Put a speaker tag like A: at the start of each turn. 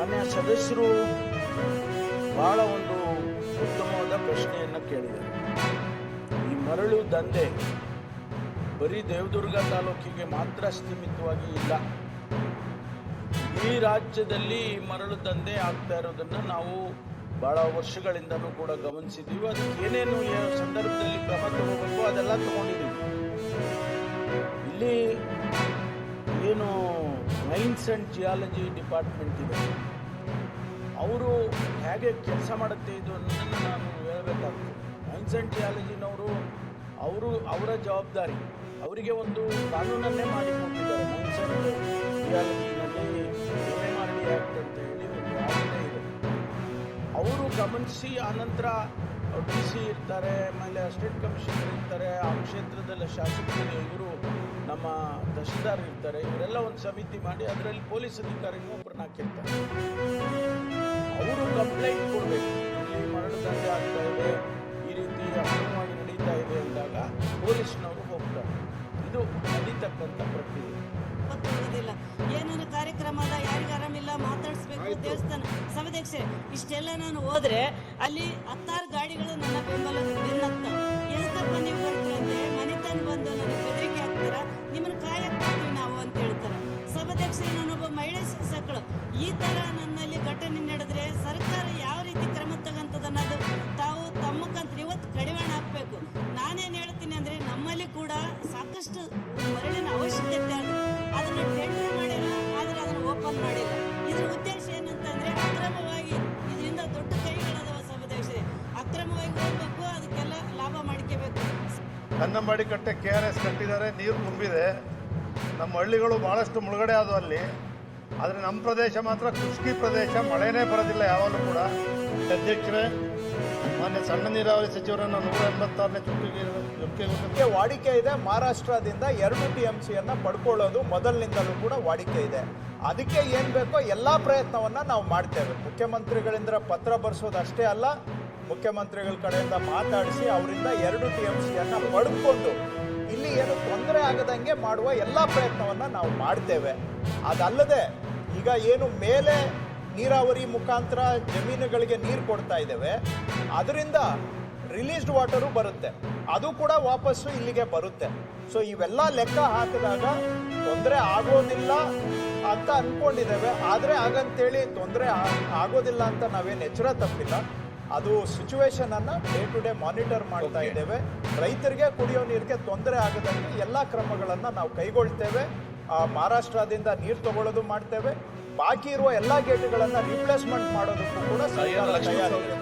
A: ಮಾನ್ಯ ಸದಸ್ಯರು ಬಹಳ ಒಂದು ಉತ್ತಮವಾದ ಪ್ರಶ್ನೆಯನ್ನು ಕೇಳಿದ್ದಾರೆ. ಈ ಮರಳು ದಂಧೆ ಬರೀ ದೇವದುರ್ಗ ತಾಲೂಕಿಗೆ ಮಾತ್ರ ಸೀಮಿತವಾಗಿ ಇಲ್ಲ. ಈ ರಾಜ್ಯದಲ್ಲಿ ಮರಳು ದಂಧೆ ಆಗ್ತಾ ಇರೋದನ್ನು ನಾವು ಬಹಳ ವರ್ಷಗಳಿಂದನೂ ಕೂಡ ಗಮನಿಸಿದ್ದೀವಿ. ಅದಕ್ಕೆ ಏನೇನು ಸಂದರ್ಭದಲ್ಲಿ ಕ್ರಮ ತಗೋಬೇಕು ಅದೆಲ್ಲ ತಗೊಂಡಿದ್ದೀವಿ. ಇಲ್ಲಿ ಏನು ಮೈನ್ಸ್ ಆ್ಯಂಡ್ ಜಿಯಾಲಜಿ ಡಿಪಾರ್ಟ್ಮೆಂಟ್ ಇದೆ, ಅವರು ಹೇಗೆ ಕೆಲಸ ಮಾಡುತ್ತೆ ಇದು ಅನ್ನೋದನ್ನು ನಾನು ಹೇಳಬೇಕಾಗ್ತದೆ. ಮೈನ್ಸ್ ಆ್ಯಂಡ್ ಜಿಯಾಲಜಿನವರು ಅವರ ಜವಾಬ್ದಾರಿ, ಅವರಿಗೆ ಒಂದು ಕಾನೂನನ್ನೇ ಮಾಡಿಕೊಟ್ಟಿದ್ದಾರೆ. ಮೈನ್ಸ್ ಆ್ಯಂಡ್ ಜಿಯಾಲಜಿನಲ್ಲಿ MMRD ಆ್ಯಕ್ಟ್ ಅಂತ ಹೇಳಿ ಒಂದು ಆಜ್ಞೆ ಇದೆ. ಅವರು ಗಮನಿಸಿ ಆನಂತರ DC ಇರ್ತಾರೆ, ಆಮೇಲೆ ಅಸಿಸ್ಟೆಂಟ್ ಕಮಿಷನರ್ ಇರ್ತಾರೆ, ಆ ಕ್ಷೇತ್ರದಲ್ಲಿ ಶಾಸಕರು, ಇವರು ನಮ್ಮ ತಹಶೀಲ್ದಾರ್ ಇರ್ತಾರೆ, ಇವರೆಲ್ಲ ಒಂದು ಸಮಿತಿ ಮಾಡಿ ಅದರಲ್ಲಿ ಪೊಲೀಸ್ ಅಧಿಕಾರಿನೂ ಒಬ್ಬರನ್ನ ಹಾಕಿರ್ತಾರೆ. ಅವರು ಕಂಪ್ಲೇಂಟ್ ಕೊಡಬೇಕು, ಇಲ್ಲಿ ಮರಳು ದಂಧೆ ಆಗ್ತಾ ಇದೆ, ಈ ರೀತಿ ಅಕ್ರಮವಾಗಿ ನಡೀತಾ ಇದೆ ಅಂದಾಗ ಪೊಲೀಸ್ನವರು ಹೋಗ್ತಾರೆ. ಇದು ನಡೀತಕ್ಕಂಥ ಪ್ರಕ್ರಿಯೆ.
B: ಏನಾದ್ರು ಕಾರ್ಯಕ್ರಮದ ಯಾರಿಗೆ ಆರಾಮಿಲ್ಲ ಮಾತಾಡಿಸ್ಬೇಕು, ದೇವಸ್ಥಾನ ಸಭಾಧ್ಯಕ್ಷೆ ಇಷ್ಟೆಲ್ಲ ನಾನು ಹೋದ್ರೆ ಅಲ್ಲಿ 16 ಗಾಡಿಗಳು ನನ್ನ ಬೆನ್ನತ್ತಾವ. ಎದಕ್ಕಪ್ಪ ನೀವು ಬರ್ತೀರಂದ್ರೆ ಮನೆ ತನ ಬಂದು ನನಗೆ ಬೆದರಿಕೆ ಹಾಕ್ತಾರ, ನಿಮ್ಮನ್ನ ಕಾಯಕ್ತೀವಿ ನಾವು ಅಂತ ಹೇಳ್ತಾರೆ. ಸಭಾಧ್ಯಕ್ಷೆ ನಾನೊಬ್ಬ ಮಹಿಳಾ ಶಾಸಕಳು, ಈ ತರ ನನ್ನಲ್ಲಿ ಘಟನೆ ನಡೆದ್ರೆ ಸರ್ಕಾರ ಯಾವ ರೀತಿ ಕ್ರಮ ತಗಂತದ ಅನ್ನೋದು ತಾವು ತಮ್ಮ ಕಂತ ಇವತ್ತು ಕಡಿವಾಣ ಹಾಕ್ಬೇಕು. ನಾನೇನು ಹೇಳ್ತೀನಿ ಅಂದ್ರೆ ನಮ್ಮಲ್ಲಿ ಕೂಡ ಸಾಕಷ್ಟು ಮರಳಿನ ಅವಶ್ಯಕತೆ ಆಗಿದೆ. ಅದನ್ನ ಟೆಂಡರ್ ಮಾಡಿಲ್ಲ, ಆದ್ರೆ ಅದನ್ನ ಓಪನ್ ಮಾಡಿಲ್ಲ. ಇದ್ರ ಉದ್ದೇಶ ಏನಂತಂದ್ರೆ ಅಕ್ರಮವಾಗಿ ಇದರಿಂದ ದೊಡ್ಡ ಕೈಗಳದಾವ ಸಭಾಧ್ಯಕ್ಷರೇ, ಅಕ್ರಮವಾಗಿ ಹೋಗ್ಬೇಕು, ಅದಕ್ಕೆಲ್ಲ ಲಾಭ ಮಾಡ್ಕೋಬೇಕು.
C: ಕನ್ನಂಬಾಡಿ ಕಟ್ಟೆ KRS ಕಟ್ಟಿದ್ದಾರೆ, ನೀರು ತುಂಬಿದೆ, ನಮ್ಮ ಹಳ್ಳಿಗಳು ಭಾಳಷ್ಟು ಮುಳುಗಡೆ ಆದವು ಅಲ್ಲಿ. ಆದರೆ ನಮ್ಮ ಪ್ರದೇಶ ಮಾತ್ರ ಖುಷ್ಕಿ ಪ್ರದೇಶ, ಮಳೆನೇ ಬರೋದಿಲ್ಲ ಯಾವಾಗಲೂ ಕೂಡ. ಅಧ್ಯಕ್ಷರೇ, ಮಾನ್ಯ ಸಣ್ಣ ನೀರಾವರಿ ಸಚಿವರನ್ನು 186ನೇ ಚುಕ್ಕೆಗೆ
D: ವಾಡಿಕೆ ಇದೆ. ಮಹಾರಾಷ್ಟ್ರದಿಂದ 2 TMCಯನ್ನು ಪಡ್ಕೊಳ್ಳೋದು ಮೊದಲಿನಿಂದಲೂ ಕೂಡ ವಾಡಿಕೆ ಇದೆ. ಅದಕ್ಕೆ ಏನು ಬೇಕೋ ಎಲ್ಲ ಪ್ರಯತ್ನವನ್ನು ನಾವು ಮಾಡ್ತೇವೆ. ಮುಖ್ಯಮಂತ್ರಿಗಳಿಂದ ಪತ್ರ ಬರೆಸೋದು ಅಷ್ಟೇ ಅಲ್ಲ, ಮುಖ್ಯಮಂತ್ರಿಗಳ ಕಡೆಯಿಂದ ಮಾತಾಡಿಸಿ ಅವರಿಂದ 2 TMCಯನ್ನು ಪಡ್ಕೊಂಡು ಇಲ್ಲಿ ಏನು ತೊಂದರೆ ಆಗದಂಗೆ ಮಾಡುವ ಎಲ್ಲ ಪ್ರಯತ್ನವನ್ನು ನಾವು ಮಾಡ್ತೇವೆ. ಅದಲ್ಲದೆ ಈಗ ಏನು ಮೇಲೆ ನೀರಾವರಿ ಮುಖಾಂತರ ಜಮೀನುಗಳಿಗೆ ನೀರು ಕೊಡ್ತಾ ಇದ್ದೇವೆ, ಅದರಿಂದ ರಿಲೀಸ್ಡ್ ವಾಟರು ಬರುತ್ತೆ, ಅದು ಕೂಡ ವಾಪಸ್ಸು ಇಲ್ಲಿಗೆ ಬರುತ್ತೆ. ಸೊ ಇವೆಲ್ಲ ಲೆಕ್ಕ ಹಾಕಿದಾಗ ತೊಂದರೆ ಆಗೋದಿಲ್ಲ ಅಂತ ಅಂದ್ಕೊಂಡಿದ್ದೇವೆ. ಆದರೆ ಹಾಗಂತೇಳಿ ತೊಂದರೆ ಆಗೋದಿಲ್ಲ ಅಂತ ನಾವೇನು ಎಚ್ಚರ ತಪ್ಪಿಲ್ಲ. ಅದು ಸಿಚುವೇಶನನ್ನು ಡೇ ಟು ಡೇ ಮಾನಿಟರ್ ಮಾಡ್ತಾ ಇದ್ದೇವೆ. ರೈತರಿಗೆ ಕುಡಿಯೋ ನೀರಿಗೆ ತೊಂದರೆ ಆಗದಂಗೆ ಎಲ್ಲ ಕ್ರಮಗಳನ್ನು ನಾವು ಕೈಗೊಳ್ತೇವೆ. ಮಹಾರಾಷ್ಟ್ರದಿಂದ ನೀರು ತಗೊಳ್ಳೋದು ಮಾಡ್ತೇವೆ. ಬಾಕಿ ಇರುವ ಎಲ್ಲ ಗೇಟ್ಗಳನ್ನು ರಿಪ್ಲೇಸ್ಮೆಂಟ್ ಮಾಡೋದಕ್ಕೂ ಕೂಡ ಸರ್ಕಾರ ತಯಾರಿದೆ.